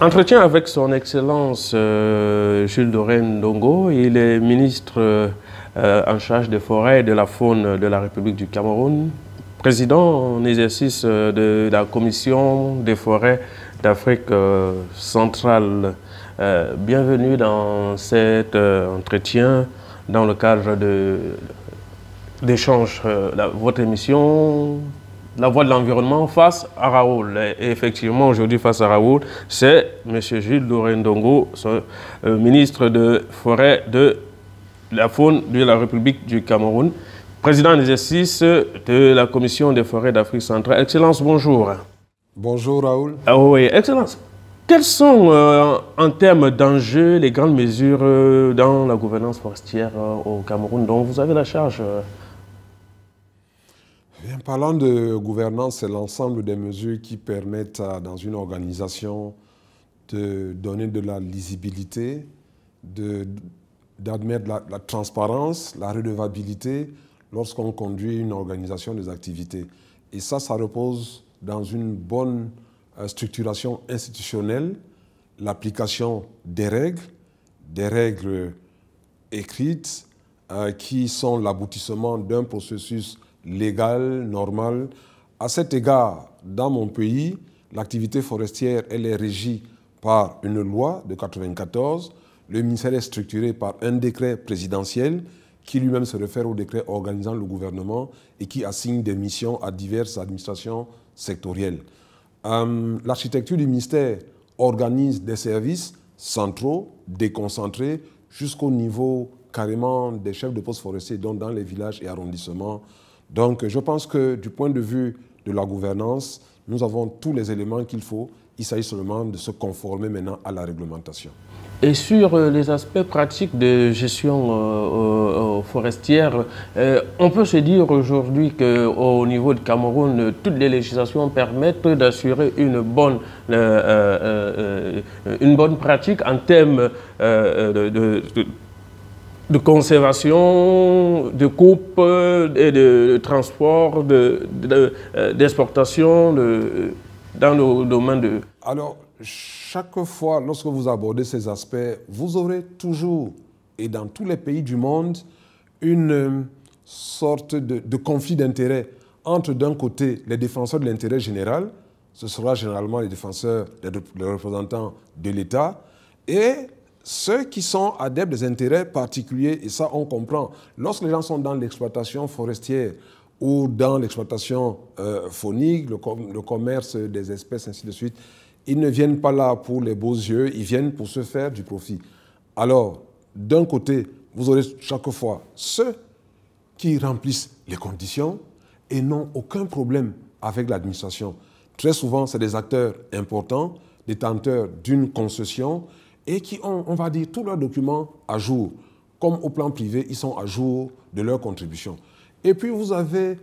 Entretien avec son Excellence Jules Doré-Ndongo. Il est ministre en charge des forêts et de la faune de la République du Cameroun, président en exercice de la Commission des forêts d'Afrique centrale. Bienvenue dans cet entretien dans le cadre d'échanges. Votre émission La Voix de l'Environnement face à Raoul. Et effectivement, aujourd'hui, face à Raoul, c'est M. Jules Doré-Ndongo, ministre de Forêt de la Faune de la République du Cameroun, président en exercice de la Commission des forêts d'Afrique centrale. Excellence, bonjour. Bonjour Raoul. Ah oui, Excellence. Quels sont, en termes d'enjeux, les grandes mesures dans la gouvernance forestière au Cameroun dont vous avez la charge? En parlant de gouvernance, c'est l'ensemble des mesures qui permettent dans une organisation de donner de la lisibilité, d'admettre la transparence, la redevabilité lorsqu'on conduit une organisation des activités. Et ça repose dans une bonne structuration institutionnelle, l'application des règles écrites qui sont l'aboutissement d'un processus légal, normal. À cet égard, dans mon pays, l'activité forestière, elle est régie par une loi de 1994. Le ministère est structuré par un décret présidentiel qui lui-même se réfère au décret organisant le gouvernement et qui assigne des missions à diverses administrations sectorielles. L'architecture du ministère organise des services centraux, déconcentrés, jusqu'au niveau carrément des chefs de poste forestiers, donc dans les villages et arrondissements. Donc je pense que du point de vue de la gouvernance, nous avons tous les éléments qu'il faut. Il s'agit seulement de se conformer maintenant à la réglementation. Et sur les aspects pratiques de gestion forestière, on peut se dire aujourd'hui qu'au niveau du Cameroun, toutes les législations permettent d'assurer une bonne pratique en termes de conservation, de coupe et de transport, d'exportation dans le domaine de... Alors, chaque fois, lorsque vous abordez ces aspects, vous aurez toujours, et dans tous les pays du monde, une sorte de conflit d'intérêts entre, d'un côté, les défenseurs de l'intérêt général, ce sera généralement les défenseurs, les représentants de l'État, et ceux qui sont adeptes des intérêts particuliers, et ça on comprend. Lorsque les gens sont dans l'exploitation forestière ou dans l'exploitation faunique, le commerce des espèces, ainsi de suite, ils ne viennent pas là pour les beaux yeux, ils viennent pour se faire du profit. Alors, d'un côté, vous aurez chaque fois ceux qui remplissent les conditions et n'ont aucun problème avec l'administration. Très souvent, c'est des acteurs importants, détenteurs d'une concession, et qui ont, on va dire, tous leurs documents à jour. Comme au plan privé, ils sont à jour de leurs contributions. Et puis, vous avez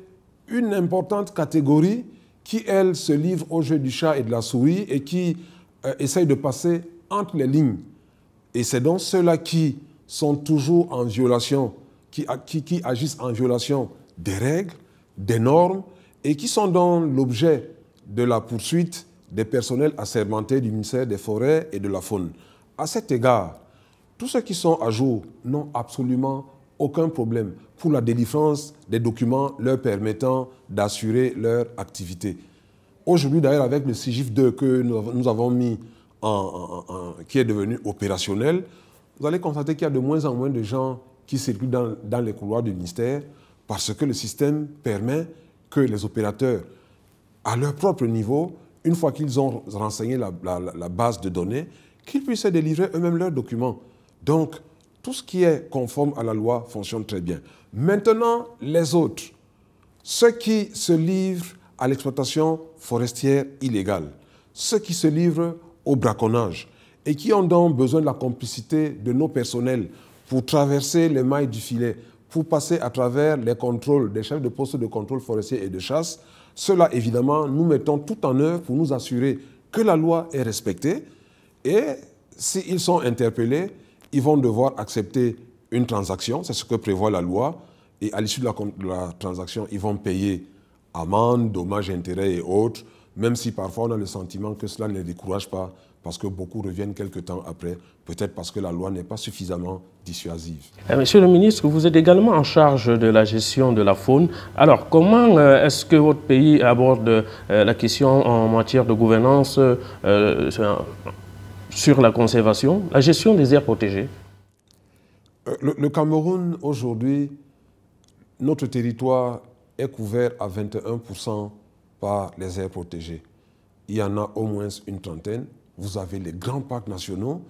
une importante catégorie qui, elle, se livre au jeu du chat et de la souris et qui essaye de passer entre les lignes. Et c'est donc ceux-là qui sont toujours en violation, qui agissent en violation des règles, des normes, et qui sont dans l'objet de la poursuite des personnels assermentés du ministère des Forêts et de la Faune. À cet égard, tous ceux qui sont à jour n'ont absolument aucun problème pour la délivrance des documents leur permettant d'assurer leur activité. Aujourd'hui, d'ailleurs, avec le CIGIF 2 que nous avons mis qui est devenu opérationnel, vous allez constater qu'il y a de moins en moins de gens qui circulent dans les couloirs du ministère parce que le système permet que les opérateurs, à leur propre niveau, une fois qu'ils ont renseigné la base de données, qu'ils puissent délivrer eux-mêmes leurs documents. Donc, tout ce qui est conforme à la loi fonctionne très bien. Maintenant, les autres, ceux qui se livrent à l'exploitation forestière illégale, ceux qui se livrent au braconnage et qui ont donc besoin de la complicité de nos personnels pour traverser les mailles du filet, pour passer à travers les contrôles des chefs de poste de contrôle forestier et de chasse, cela, évidemment, nous mettons tout en œuvre pour nous assurer que la loi est respectée. Et s'ils sont interpellés, ils vont devoir accepter une transaction, c'est ce que prévoit la loi, et à l'issue de la transaction, ils vont payer amende, dommages, intérêts et autres, même si parfois on a le sentiment que cela ne les décourage pas, parce que beaucoup reviennent quelques temps après, peut-être parce que la loi n'est pas suffisamment dissuasive. Monsieur le ministre, vous êtes également en charge de la gestion de la faune. Alors, comment est-ce que votre pays aborde la question en matière de gouvernance sur la conservation, la gestion des aires protégées? Le Cameroun, aujourd'hui, notre territoire est couvert à 21% par les aires protégées. Il y en a au moins une trentaine. Vous avez les grands parcs nationaux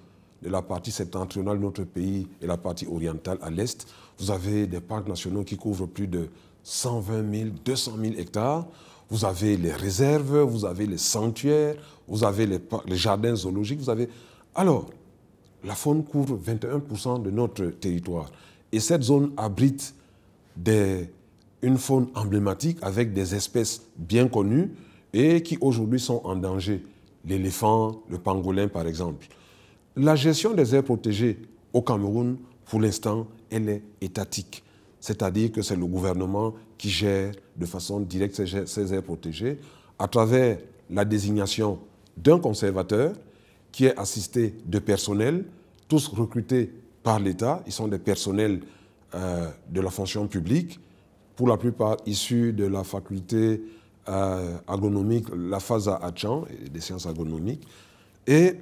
de la partie septentrionale de notre pays et la partie orientale à l'est. Vous avez des parcs nationaux qui couvrent plus de 120 000, 200 000 hectares. Vous avez les réserves, vous avez les sanctuaires, vous avez les jardins zoologiques. Alors, la faune couvre 21% de notre territoire. Et cette zone abrite une faune emblématique avec des espèces bien connues et qui aujourd'hui sont en danger. L'éléphant, le pangolin par exemple. La gestion des aires protégées au Cameroun, pour l'instant, elle est étatique. C'est-à-dire que c'est le gouvernement qui gère de façon directe ces aires protégées à travers la désignation d'un conservateur qui est assisté de personnels, tous recrutés par l'État. Ils sont des personnels de la fonction publique, pour la plupart issus de la faculté agronomique, la FASA à Tchan, des sciences agronomiques. Et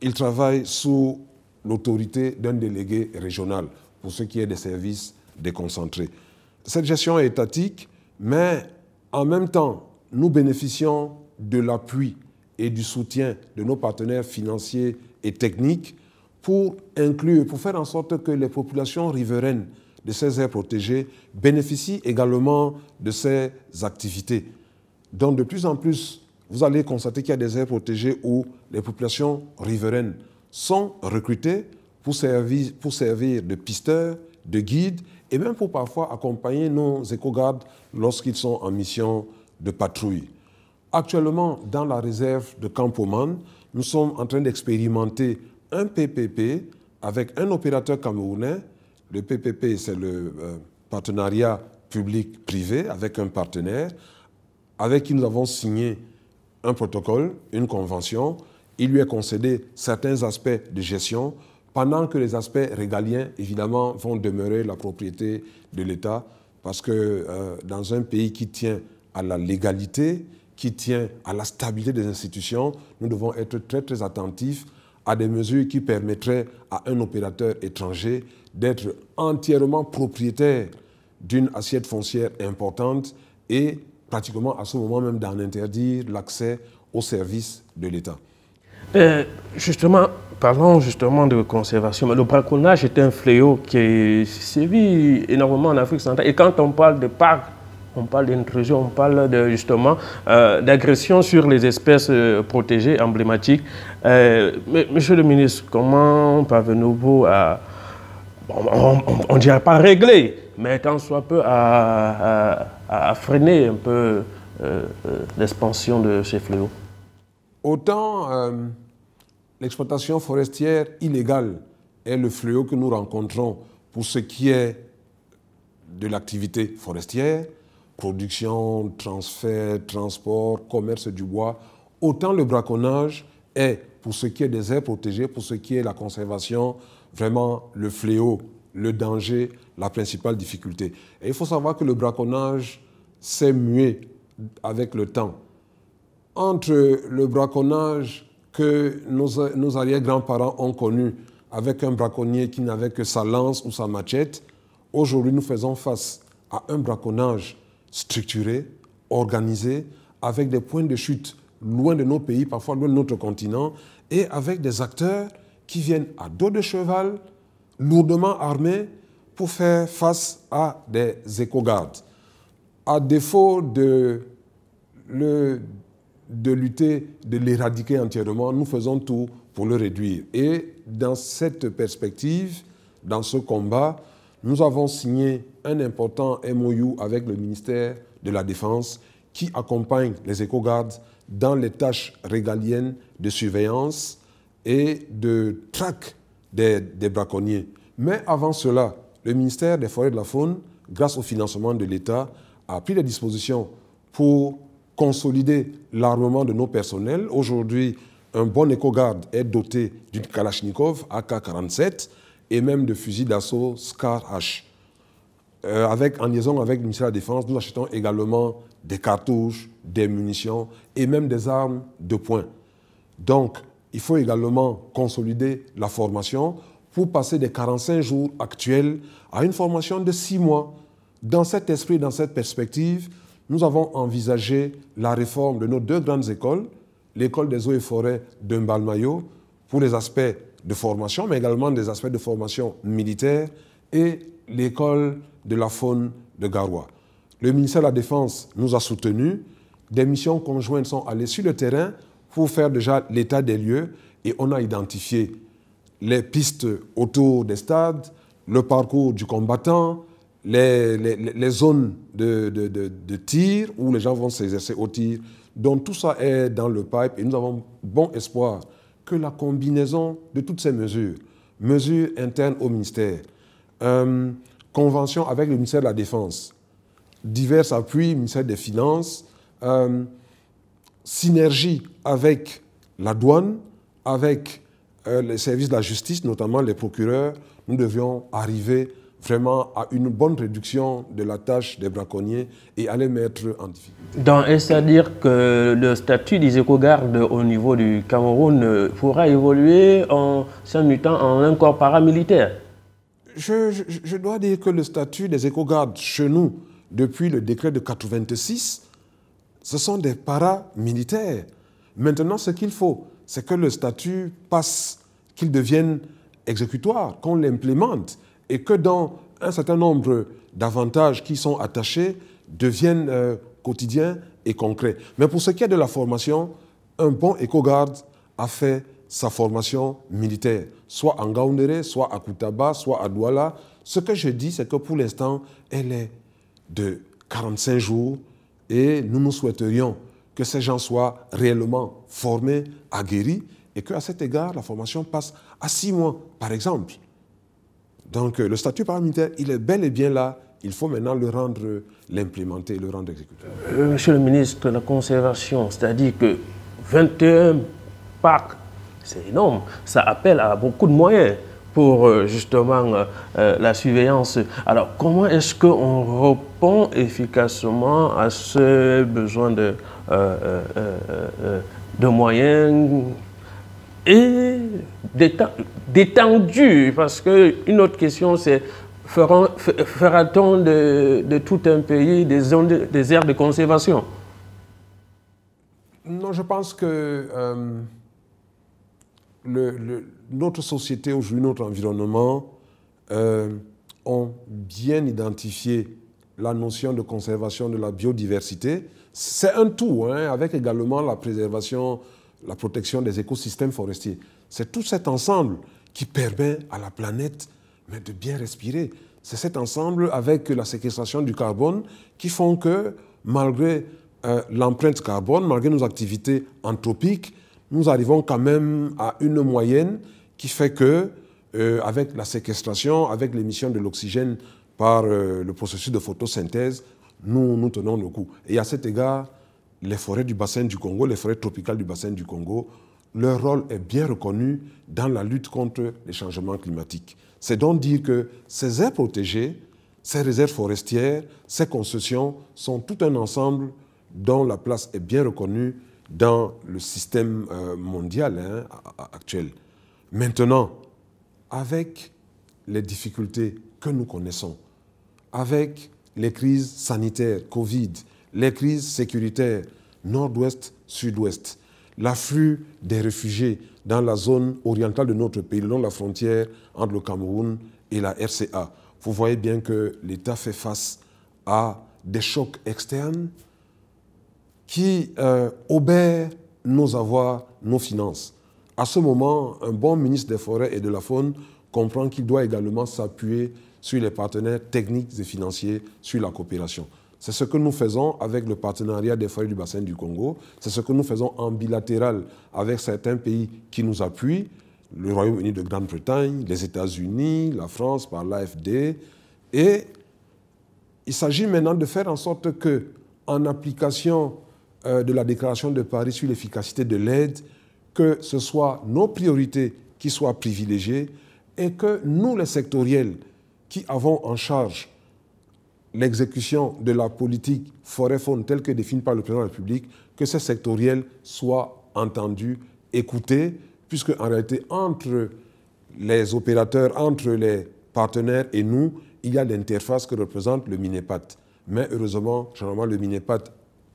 ils travaillent sous l'autorité d'un délégué régional, pour ce qui est des services déconcentrés. Cette gestion est étatique, mais en même temps, nous bénéficions de l'appui et du soutien de nos partenaires financiers et techniques pour inclure, pour faire en sorte que les populations riveraines de ces aires protégées bénéficient également de ces activités. Donc de plus en plus, vous allez constater qu'il y a des aires protégées où les populations riveraines sont recrutées pour servir de pisteurs, de guides et même pour parfois accompagner nos éco-gardes lorsqu'ils sont en mission de patrouille. Actuellement, dans la réserve de Campoman, nous sommes en train d'expérimenter un PPP avec un opérateur camerounais. Le PPP, c'est le partenariat public-privé avec un partenaire avec qui nous avons signé un protocole, une convention. Il lui est concédé certains aspects de gestion, pendant que les aspects régaliens, évidemment, vont demeurer la propriété de l'État, parce que dans un pays qui tient à la légalité, qui tient à la stabilité des institutions, nous devons être très, très attentifs à des mesures qui permettraient à un opérateur étranger d'être entièrement propriétaire d'une assiette foncière importante et pratiquement à ce moment même d'en interdire l'accès aux services de l'État. Justement, parlons justement de conservation. Le braconnage est un fléau qui sévit énormément en Afrique centrale. Et quand on parle de parcs, on parle d'intrusion, on parle justement d'agression sur les espèces protégées, emblématiques. Monsieur le ministre, comment parvenez-vous à, on ne dirait pas régler, mais tant soit peu à freiner un peu l'expansion de ces fléaux? Autant l'exploitation forestière illégale est le fléau que nous rencontrons pour ce qui est de l'activité forestière, production, transfert, transport, commerce du bois, autant le braconnage est, pour ce qui est des aires protégées, pour ce qui est la conservation, vraiment le fléau, le danger, la principale difficulté. Et il faut savoir que le braconnage s'est mué avec le temps. Entre le braconnage que nos arrière-grands-parents ont connu avec un braconnier qui n'avait que sa lance ou sa machette, aujourd'hui nous faisons face à un braconnage structuré, organisé, avec des points de chute loin de nos pays, parfois loin de notre continent, et avec des acteurs qui viennent à dos de cheval, lourdement armés, pour faire face à des éco-gardes. À défaut de lutter, de l'éradiquer entièrement, nous faisons tout pour le réduire. Et dans cette perspective, dans ce combat, nous avons signé un important MOU avec le ministère de la Défense qui accompagne les éco-gardes dans les tâches régaliennes de surveillance et de traque des braconniers. Mais avant cela, le ministère des Forêts et de la Faune, grâce au financement de l'État, a pris des dispositions pour consolider l'armement de nos personnels. Aujourd'hui, un bon éco-garde est doté d'une Kalachnikov AK-47 et même de fusils d'assaut Scar-H. En liaison avec le ministère de la Défense, nous achetons également des cartouches, des munitions et même des armes de poing. Donc, il faut également consolider la formation pour passer des 45 jours actuels à une formation de 6 mois. Dans cet esprit, dans cette perspective, nous avons envisagé la réforme de nos 2 grandes écoles, l'école des eaux et forêts de Mbalmayo, pour les aspects de formation, mais également des aspects de formation militaire, et l'école de la faune de Garoua. Le ministère de la Défense nous a soutenus. Des missions conjointes sont allées sur le terrain pour faire déjà l'état des lieux, et on a identifié les pistes autour des stades, le parcours du combattant, les zones de tir où les gens vont s'exercer au tir. Donc tout ça est dans le pipe et nous avons bon espoir que la combinaison de toutes ces mesures, mesures internes au ministère, convention avec le ministère de la Défense, divers appuis, ministère des Finances, synergie avec la douane, avec les services de la justice, notamment les procureurs, nous devions arriver vraiment à une bonne réduction de la tâche des braconniers et à les mettre en difficulté. C'est-à-dire que le statut des éco-gardes au niveau du Cameroun pourra évoluer en s'en mutant en un corps paramilitaire? Je dois dire que le statut des éco-gardes chez nous, depuis le décret de 86, ce sont des paramilitaires. Maintenant, ce qu'il faut, c'est que le statut passe, qu'il devienne exécutoire, qu'on l'implémente et que dans un certain nombre d'avantages qui sont attachés deviennent quotidiens et concrets. Mais pour ce qui est de la formation, un bon éco-garde a fait sa formation militaire, soit en Gaoundéré, soit à Koutaba, soit à Douala. Ce que je dis, c'est que pour l'instant, elle est de 45 jours et nous souhaiterions que ces gens soient réellement formés, aguerris, et qu'à cet égard, la formation passe à 6 mois, par exemple. Donc le statut paramilitaire, il est bel et bien là. Il faut maintenant l'implémenter, le rendre exécuteur. Monsieur le ministre de la Conservation, c'est-à-dire que 21 parcs, c'est énorme. Ça appelle à beaucoup de moyens pour justement la surveillance. Alors comment est-ce qu'on répond efficacement à ce besoin de moyens et d'étendue? Parce qu'une autre question, c'est fera-t-on de tout un pays des aires de conservation? Non, je pense que notre société aujourd'hui, notre environnement ont bien identifié la notion de conservation de la biodiversité. C'est un tout, hein, avec également la préservation, la protection des écosystèmes forestiers. C'est tout cet ensemble qui permet à la planète de bien respirer. C'est cet ensemble avec la séquestration du carbone qui font que, malgré l'empreinte carbone, malgré nos activités anthropiques, nous arrivons quand même à une moyenne qui fait que, avec la séquestration, avec l'émission de l'oxygène par le processus de photosynthèse, nous tenons le coup. Et à cet égard, les forêts du bassin du Congo, les forêts tropicales du bassin du Congo, leur rôle est bien reconnu dans la lutte contre les changements climatiques. C'est donc dire que ces aires protégées, ces réserves forestières, ces concessions sont tout un ensemble dont la place est bien reconnue dans le système mondial actuel. Maintenant, avec les difficultés que nous connaissons, avec les crises sanitaires, Covid, les crises sécuritaires, nord-ouest, sud-ouest, l'afflux des réfugiés dans la zone orientale de notre pays, le long de la frontière entre le Cameroun et la RCA. Vous voyez bien que l'État fait face à des chocs externes qui obèrent nos avoirs, nos finances. À ce moment, un bon ministre des Forêts et de la Faune comprend qu'il doit également s'appuyer sur les partenaires techniques et financiers, sur la coopération. C'est ce que nous faisons avec le partenariat des forêts du bassin du Congo. C'est ce que nous faisons en bilatéral avec certains pays qui nous appuient, le Royaume-Uni de Grande-Bretagne, les États-Unis, la France par l'AFD. Et il s'agit maintenant de faire en sorte que, en application de la déclaration de Paris sur l'efficacité de l'aide, que ce soit nos priorités qui soient privilégiées et que nous, les sectoriels, qui avons en charge l'exécution de la politique forêt-faune telle que définie par le président de la République, que ces sectoriels soient entendus, écoutés, puisque en réalité, entre les opérateurs, entre les partenaires et nous, il y a l'interface que représente le MINEPAT. Mais heureusement, généralement, le MINEPAT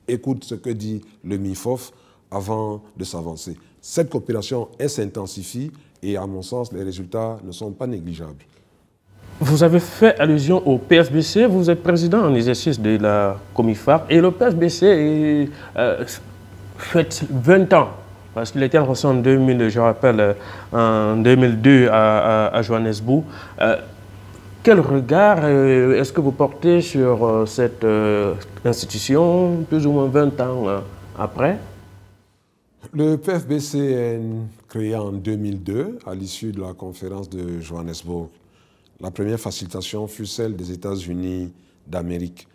écoute ce que dit le MIFOF avant de s'avancer. Cette coopération, elle s'intensifie et à mon sens, les résultats ne sont pas négligeables. Vous avez fait allusion au PSBC, vous êtes président en exercice de la Comifac et le PSBC fête 20 ans. Parce qu'il était lancé en 2000, je rappelle, en 2002 à Johannesburg. Quel regard est-ce que vous portez sur cette institution, plus ou moins 20 ans après? Le PFBC est créé en 2002 à l'issue de la conférence de Johannesburg. La première facilitation fut celle des États-Unis d'Amérique.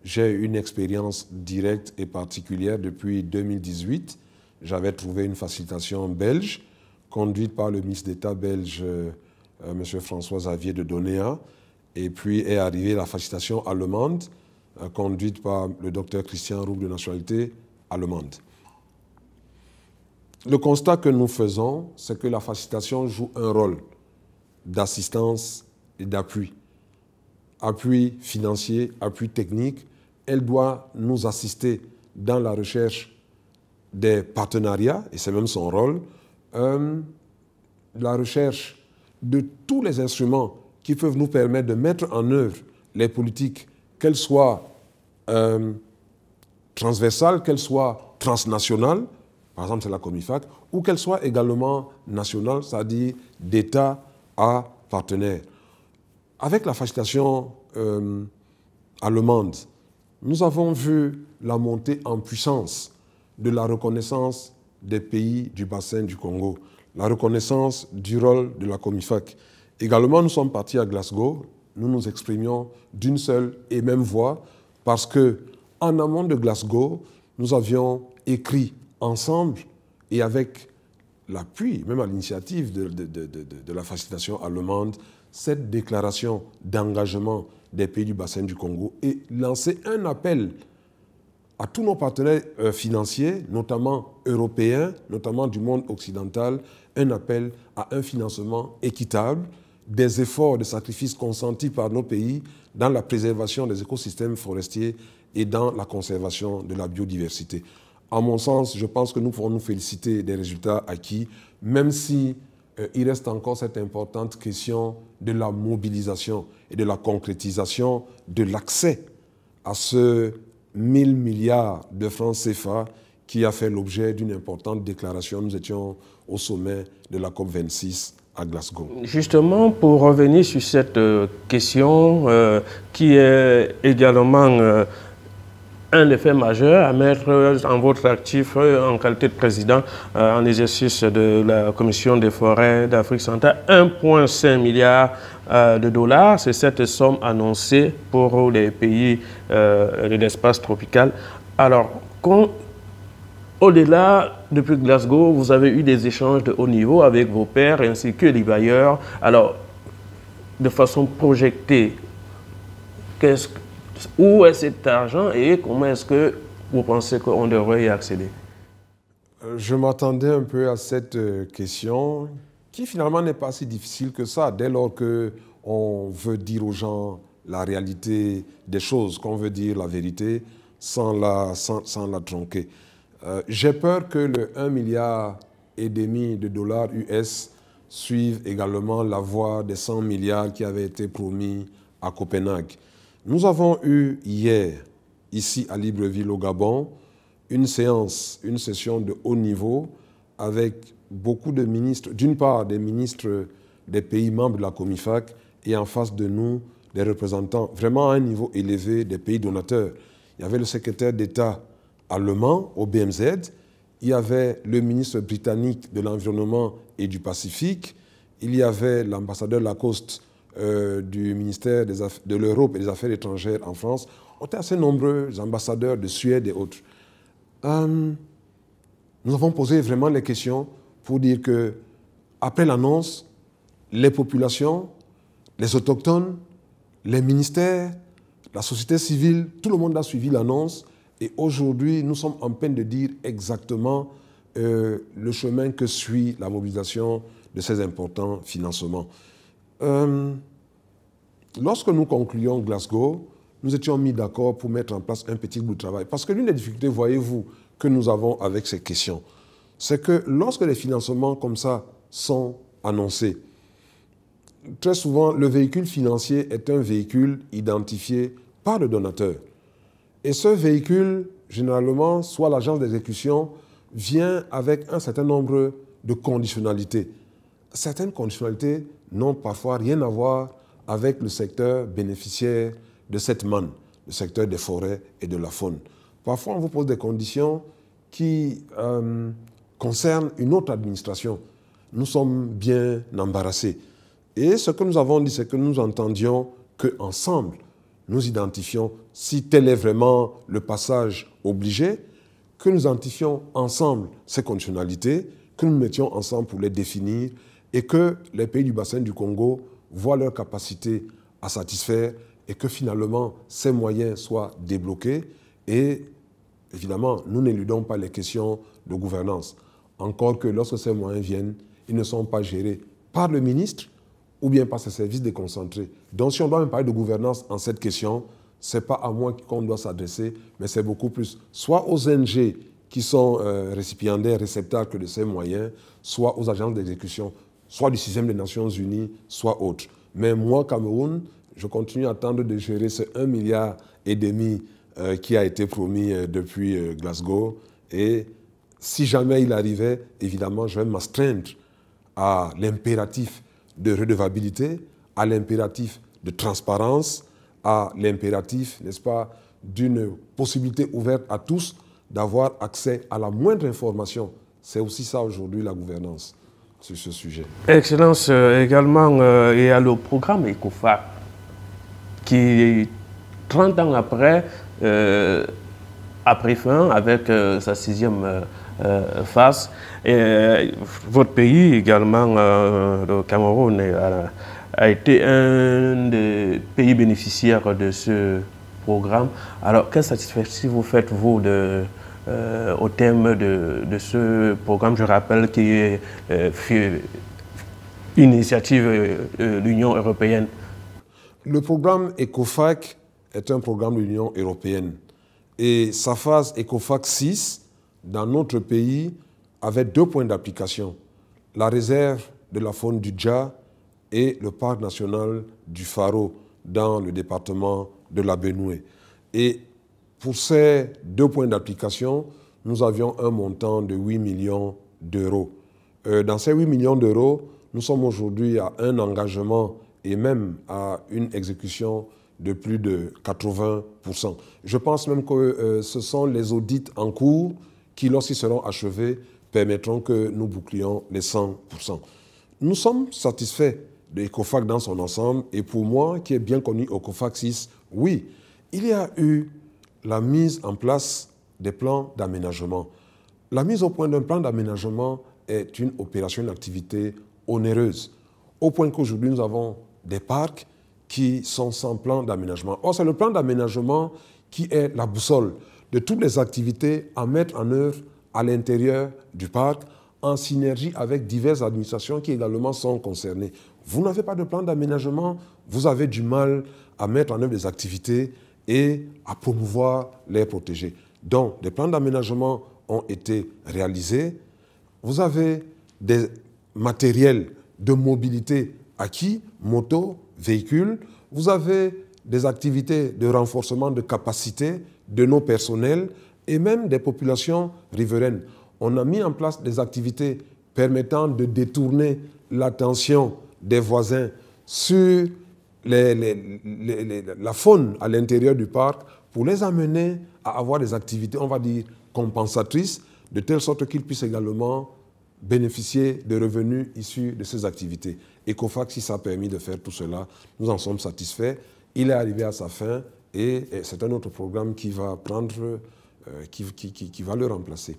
J'ai une expérience directe et particulière depuis 2018. J'avais trouvé une facilitation belge, conduite par le ministre d'État belge, M. François-Xavier de Donéa. Et puis est arrivée la facilitation allemande, conduite par le docteur Christian Roux de nationalité allemande. Le constat que nous faisons, c'est que la facilitation joue un rôle d'assistance et d'appui. Appui financier, appui technique. Elle doit nous assister dans la recherche des partenariats, et c'est même son rôle, la recherche de tous les instruments qui peuvent nous permettre de mettre en œuvre les politiques, qu'elles soient transversales, qu'elles soient transnationales, par exemple c'est la Comifac, ou qu'elles soient également nationales, c'est-à-dire d'État à partenaire. Avec la facilitation allemande, nous avons vu la montée en puissance de la reconnaissance des pays du bassin du Congo, la reconnaissance du rôle de la Comifac. Également, nous sommes partis à Glasgow, nous nous exprimions d'une seule et même voix parce qu'en amont de Glasgow, nous avions écrit ensemble et avec l'appui, même à l'initiative de la facilitation allemande, cette déclaration d'engagement des pays du bassin du Congo et lancer un appel à tous nos partenaires financiers, notamment européens, notamment du monde occidental, un appel à un financement équitable des efforts de sacrifices consentis par nos pays dans la préservation des écosystèmes forestiers et dans la conservation de la biodiversité. À mon sens, je pense que nous pourrons nous féliciter des résultats acquis, même si il reste encore cette importante question de la mobilisation et de la concrétisation de l'accès à ce 1000 milliards de francs CFA qui a fait l'objet d'une importante déclaration. Nous étions au sommet de la COP26 à Glasgow. Justement, pour revenir sur cette question qui est également un des faits majeurs à mettre en votre actif en qualité de président en exercice de la Commission des forêts d'Afrique centrale, 1,5 milliard de dollars. C'est cette somme annoncée pour les pays de l'espace tropical. Alors, au-delà, depuis Glasgow, vous avez eu des échanges de haut niveau avec vos pairs ainsi que les bailleurs. Alors, de façon projetée, où est cet argent et comment est-ce que vous pensez qu'on devrait y accéder? Je m'attendais un peu à cette question qui finalement n'est pas si difficile que ça, dès lors qu'on veut dire aux gens la réalité des choses, qu'on veut dire la vérité sans la tronquer. J'ai peur que le 1,5 milliard de dollars US suive également la voie des 100 milliards qui avaient été promis à Copenhague. Nous avons eu hier, ici à Libreville au Gabon, une session de haut niveau avec beaucoup de ministres, d'une part des ministres des pays membres de la Comifac et en face de nous des représentants vraiment à un niveau élevé des pays donateurs il y avait le secrétaire d'État allemand au BMZ, il y avait le ministre britannique de l'Environnement et du Pacifique, il y avait l'ambassadeur Lacoste du ministère de l'Europe et des Affaires étrangères en France. On était assez nombreux, les ambassadeurs de Suède et autres. Nous avons posé vraiment les questions pour dire que, après l'annonce, les populations, les autochtones, les ministères, la société civile, tout le monde a suivi l'annonce. Et aujourd'hui, nous sommes en peine de dire exactement le chemin que suit la mobilisation de ces importants financements. Lorsque nous concluions Glasgow, nous étions mis d'accord pour mettre en place un petit groupe de travail. Parce que l'une des difficultés, voyez-vous, que nous avons avec ces questions, c'est que lorsque les financements comme ça sont annoncés, très souvent, le véhicule financier est un véhicule identifié par le donateur. Et ce véhicule, généralement, soit l'agence d'exécution, vient avec un certain nombre de conditionnalités. Certaines conditionnalités n'ont parfois rien à voir avec le secteur bénéficiaire de cette manne, le secteur des forêts et de la faune. Parfois, on vous pose des conditions qui concernent une autre administration. Nous sommes bien embarrassés. Et ce que nous avons dit, c'est que nous entendions qu'ensemble, nous identifions si tel est vraiment le passage obligé, que nous identifions ensemble ces conditionnalités, que nous mettions ensemble pour les définir et que les pays du bassin du Congo voient leur capacité à satisfaire et que finalement ces moyens soient débloqués. Et évidemment, nous n'éludons pas les questions de gouvernance. Encore que lorsque ces moyens viennent, ils ne sont pas gérés par le ministre ou bien par ses services déconcentrés. Donc si on doit même parler de gouvernance en cette question, ce n'est pas à moi qu'on doit s'adresser, mais c'est beaucoup plus soit aux ONG qui sont récipiendaires, réceptacles de ces moyens, soit aux agences d'exécution, soit du système des Nations Unies, soit autres. Mais moi, Cameroun, je continue à attendre de gérer ce 1,5 milliard qui a été promis depuis Glasgow. Et si jamais il arrivait, évidemment, je vais m'astreindre à l'impératif de redevabilité, à l'impératif de transparence, à l'impératif, n'est-ce pas, d'une possibilité ouverte à tous d'avoir accès à la moindre information. C'est aussi ça aujourd'hui la gouvernance sur ce sujet. Excellence, également, il y a le programme ECOFAC qui, 30 ans après, a pris fin avec sa 6e phase. Et votre pays également, le Cameroun, a été un des pays bénéficiaires de ce programme. Alors, quelle satisfaction vous faites-vous au thème de ce programme? Je rappelle qu'il est une initiative de l'Union européenne. Le programme ECOFAC est un programme de l'Union européenne. Et sa phase ECOFAC 6, dans notre pays, avait 2 points d'application. La réserve de la faune du Dja et le parc national du Faro dans le département de la Benoué. Et pour ces 2 points d'application, nous avions un montant de 8 millions d'euros. Dans ces 8 millions d'euros, nous sommes aujourd'hui à un engagement et même à une exécution de plus de 80%. Je pense même que ce sont les audits en cours qui, lorsqu'ils seront achevés, permettront que nous bouclions les 100%. Nous sommes satisfaits de ECOFAC dans son ensemble et pour moi, qui est bien connu ECOFAC 6, oui, il y a eu la mise en place des plans d'aménagement. La mise au point d'un plan d'aménagement est une opération, une activité onéreuse, au point qu'aujourd'hui nous avons des parcs qui sont sans plan d'aménagement. Or, c'est le plan d'aménagement qui est la boussole de toutes les activités à mettre en œuvre à l'intérieur du parc, en synergie avec diverses administrations qui également sont concernées. Vous n'avez pas de plan d'aménagement, vous avez du mal à mettre en œuvre des activités et à promouvoir les protéger. Donc, des plans d'aménagement ont été réalisés. Vous avez des matériels de mobilité acquis, motos, véhicules. Vous avez des activités de renforcement de capacité de nos personnels et même des populations riveraines. On a mis en place des activités permettant de détourner l'attention des voisins sur la faune à l'intérieur du parc pour les amener à avoir des activités, on va dire, compensatrices, de telle sorte qu'ils puissent également bénéficier de revenus issus de ces activités. Ecofax, si ça a permis de faire tout cela, nous en sommes satisfaits. Il est arrivé à sa fin et c'est un autre programme qui va prendre, qui va le remplacer.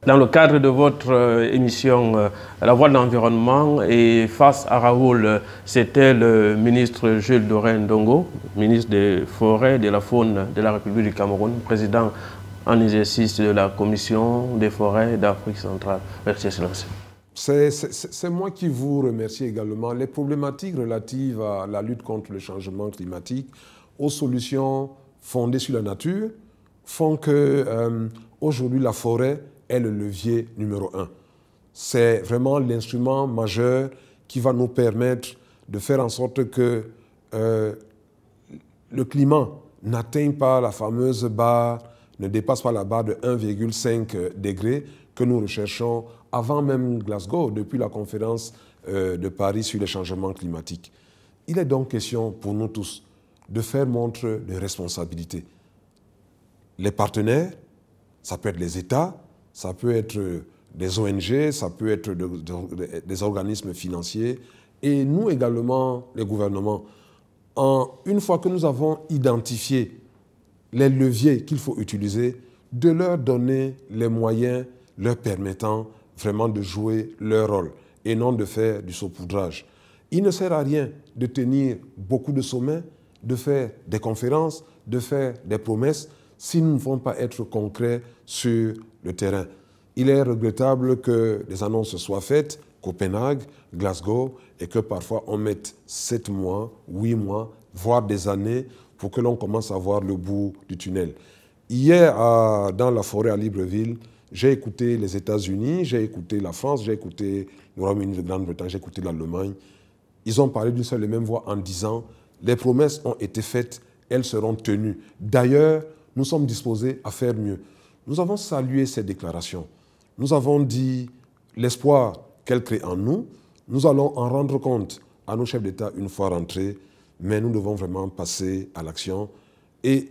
Dans le cadre de votre émission La Voix de l'Environnement, et face à Raoul, c'était le ministre Jules Doré-Ndongo, ministre des Forêts, de la Faune de la République du Cameroun, président en exercice de la Commission des Forêts d'Afrique centrale. Merci, Excellence. C'est moi qui vous remercie également. Les problématiques relatives à la lutte contre le changement climatique, aux solutions fondées sur la nature, font que aujourd'hui la forêt est le levier numéro 1. C'est vraiment l'instrument majeur qui va nous permettre de faire en sorte que le climat n'atteigne pas la fameuse barre, ne dépasse pas la barre de 1,5 degré que nous recherchons avant même Glasgow, depuis la conférence de Paris sur les changements climatiques. Il est donc question pour nous tous de faire montre de responsabilité. Les partenaires, ça peut être les États, ça peut être des ONG, ça peut être des organismes financiers, et nous également, les gouvernements. Une fois que nous avons identifié les leviers qu'il faut utiliser, de leur donner les moyens leur permettant vraiment de jouer leur rôle et non de faire du saupoudrage. Il ne sert à rien de tenir beaucoup de sommets, de faire des conférences, de faire des promesses si nous ne pouvons pas être concrets sur le terrain. Il est regrettable que des annonces soient faites, Copenhague, Glasgow, et que parfois on mette 7 mois, 8 mois, voire des années pour que l'on commence à voir le bout du tunnel. Hier, dans la forêt à Libreville, j'ai écouté les États-Unis, j'ai écouté la France, j'ai écouté le Royaume-Uni de Grande-Bretagne, j'ai écouté l'Allemagne. Ils ont parlé d'une seule et même voix en disant « les promesses ont été faites, elles seront tenues ». D'ailleurs, nous sommes disposés à faire mieux. Nous avons salué ces déclarations. Nous avons dit l'espoir qu'elles créent en nous. Nous allons en rendre compte à nos chefs d'État une fois rentrés, mais nous devons vraiment passer à l'action et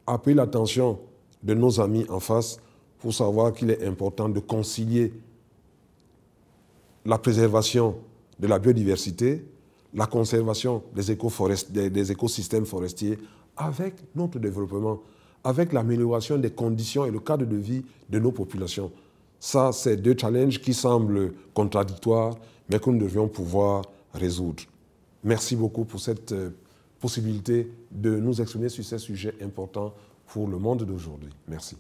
appeler l'attention de nos amis en face pour savoir qu'il est important de concilier la préservation de la biodiversité, la conservation des écosystèmes forestiers avec notre développement, avec l'amélioration des conditions et le cadre de vie de nos populations. Ça, c'est 2 challenges qui semblent contradictoires, mais que nous devrions pouvoir résoudre. Merci beaucoup pour cette possibilité de nous exprimer sur ces sujets importants pour le monde d'aujourd'hui. Merci.